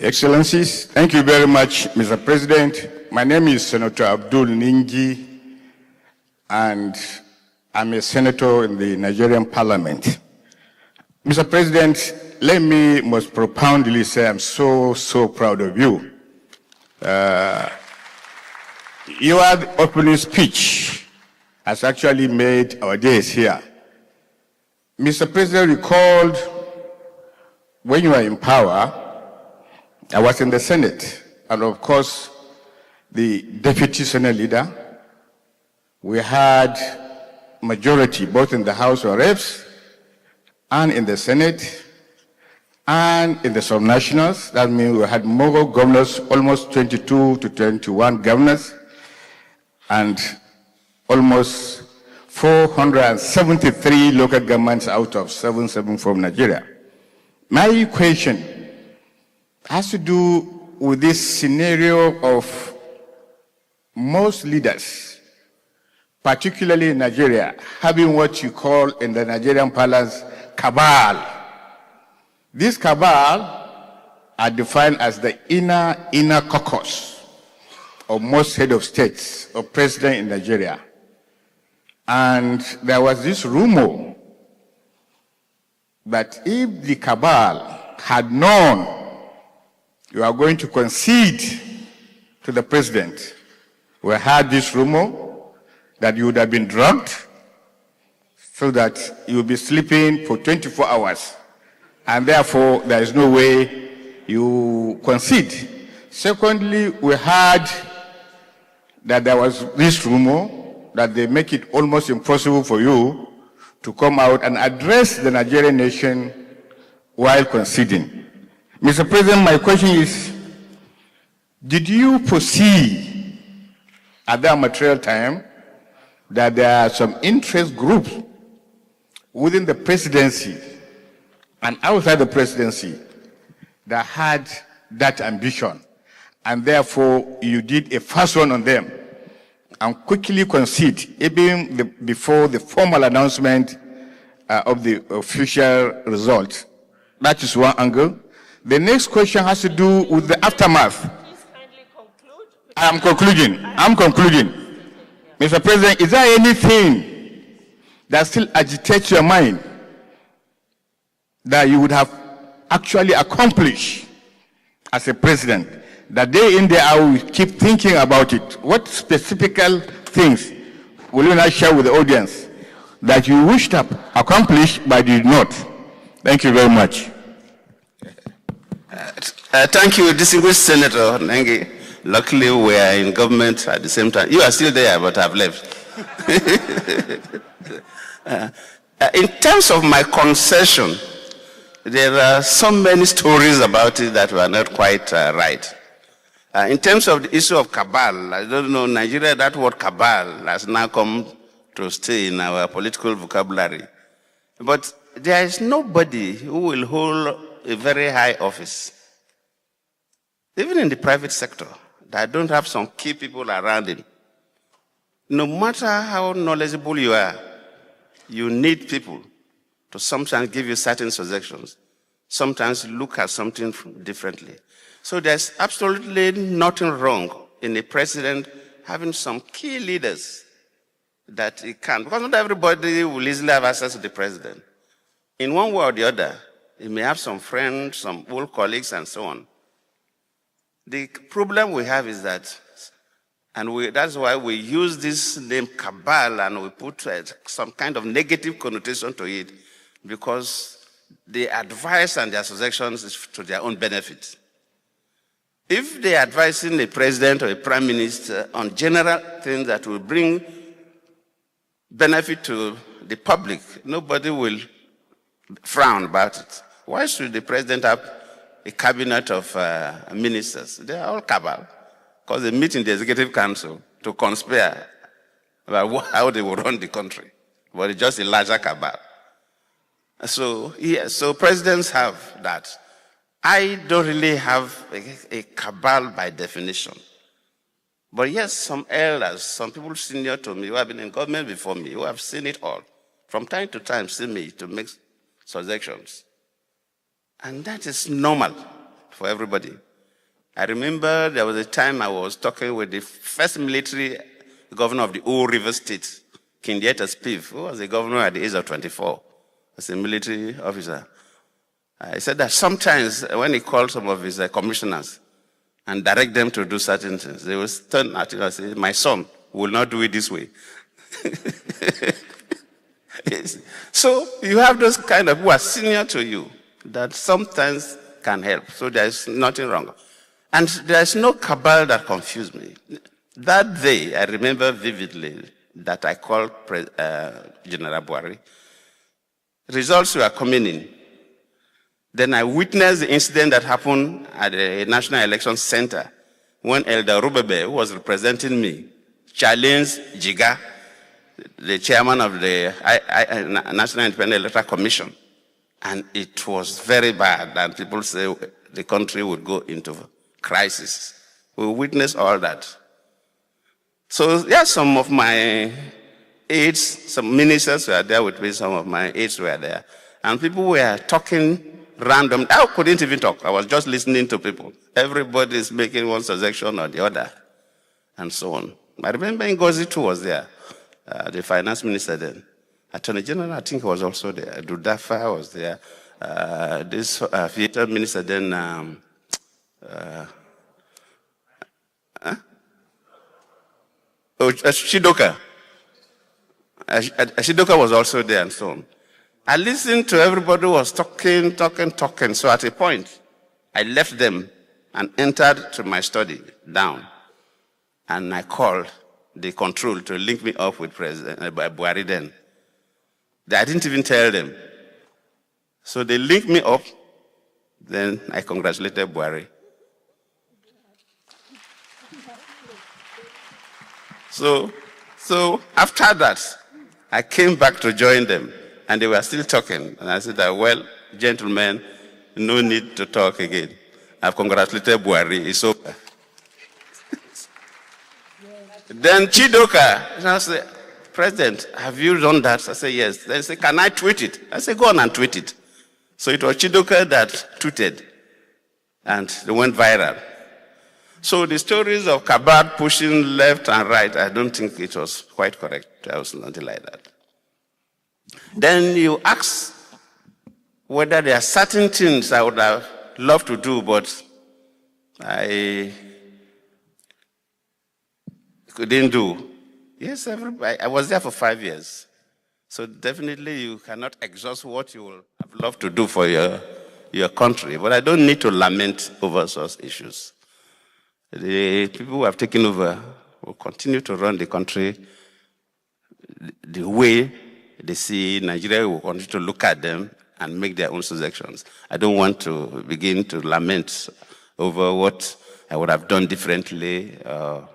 Excellencies, thank you very much, Mr. President. My name is Senator Abdul Ningi, and I'm a senator in the Nigerian Parliament. Mr. President, let me most profoundly say I'm so proud of you. Your opening speech has actually made our days here. Mr. President recalled when you were in power, I was in the Senate, and of course, the Deputy Senate Leader. We had majority both in the House of Reps and in the Senate and in the subnationals. That means we had more governors, almost 22 to 21 governors, and almost 473 local governments out of 774 from Nigeria. My question has to do with this scenario of most leaders, particularly in Nigeria, having what you call in the Nigerian parlance, cabal. This cabal are defined as the inner caucus of most head of states or president in Nigeria. And there was this rumor that if the cabal had known you are going to concede to the president, we had this rumor that you would have been drugged so that you will be sleeping for 24 hours. And therefore, there is no way you concede. Secondly, we heard that there was this rumor that they make it almost impossible for you to come out and address the Nigerian nation while conceding. Mr. President, my question is, did you foresee at that material time that there are some interest groups within the presidency and outside the presidency that had that ambition, and therefore you did a fast one on them and quickly concede even before the formal announcement of the official result? That is one angle. The next question has to do with the aftermath. Please kindly conclude. I'm concluding. Mr. President, is there anything that still agitates your mind that you would have actually accomplished as a president, that day in, day out, we keep thinking about it? What specific things will you now share with the audience that you wished to accomplish but did not? Thank you very much. Thank you, distinguished Senator Ningi. Luckily, we are in government at the same time. You are still there, but I've left. In terms of my concession, there are so many stories about it that were not quite right. In terms of the issue of cabal, I don't know, Nigeria, that word cabal has now come to stay in our political vocabulary. But there is nobody who will hold a very high office, even in the private sector, that don't have some key people around him. No matter how knowledgeable you are, you need people to sometimes give you certain suggestions, sometimes look at something differently. So there's absolutely nothing wrong in a president having some key leaders that he can, because not everybody will easily have access to the president. In one way or the other, he may have some friends, some old colleagues, and so on. The problem we have is that, and that's why we use this name cabal and we put some kind of negative connotation to it, because the advice and their suggestions is to their own benefit. If they are advising a president or a prime minister on general things that will bring benefit to the public, nobody will frown about it. Why should the president have a cabinet of ministers? They are all cabal, because they meet in the executive council to conspire about how they will run the country. But it's just a larger cabal. So, yes, so presidents have that. I don't really have a cabal by definition. But yes, some elders, some people senior to me who have been in government before me, who have seen it all, from time to time see me to make suggestions. And that is normal for everybody. I remember there was a time I was talking with the first military governor of the old River State, King Spiv, who was a governor at the age of 24, as a military officer. I said that sometimes when he called some of his commissioners and direct them to do certain things, they will turn at him and say, my son will not do it this way. So you have those kind of who are senior to you that sometimes can help. So there's nothing wrong. And there's no cabal that confused me. That day, I remember vividly that I called General Buhari. Results were coming in. Then I witnessed the incident that happened at the National Election Center when Elder Rubebe, who was representing me, challenged Jiga, the chairman of the National Independent Electoral Commission. And it was very bad, and people say the country would go into crisis. We witnessed all that. So, yeah, some of my aides, some ministers were there with me, some of my aides were there. And people were talking random. I couldn't even talk. I was just listening to people. Everybody is making one suggestion or the other, and so on. I remember Ngozi too was there, the finance minister then. Attorney General, I think, was also there. Dudafa was there. This theater minister then, Shidoka. Shidoka was also there and so on. I listened to everybody who was talking. So at a point, I left them and entered to my study down. And I called the control to link me up with President Buhari then. I didn't even tell them. So they linked me up. Then I congratulated Buhari. So after that, I came back to join them, and they were still talking. And I said, well, gentlemen, no need to talk again. I've congratulated Buhari. It's over. Then Chidoka, I said, President, have you done that? I said, yes. They said, can I tweet it? I said, go on and tweet it. So it was Chidoka that tweeted, and they went viral. So the stories of Cabal pushing left and right, I don't think it was quite correct. There was nothing like that. Then you ask whether there are certain things I would have loved to do, but I couldn't do. Yes, I was there for 5 years. So definitely you cannot exhaust what you will have loved to do for your country. But I don't need to lament over such issues. The people who have taken over will continue to run the country the way they see. Nigeria will continue to look at them and make their own suggestions. I don't want to begin to lament over what I would have done differently or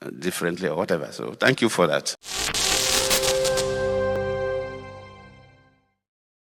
whatever. So thank you for that.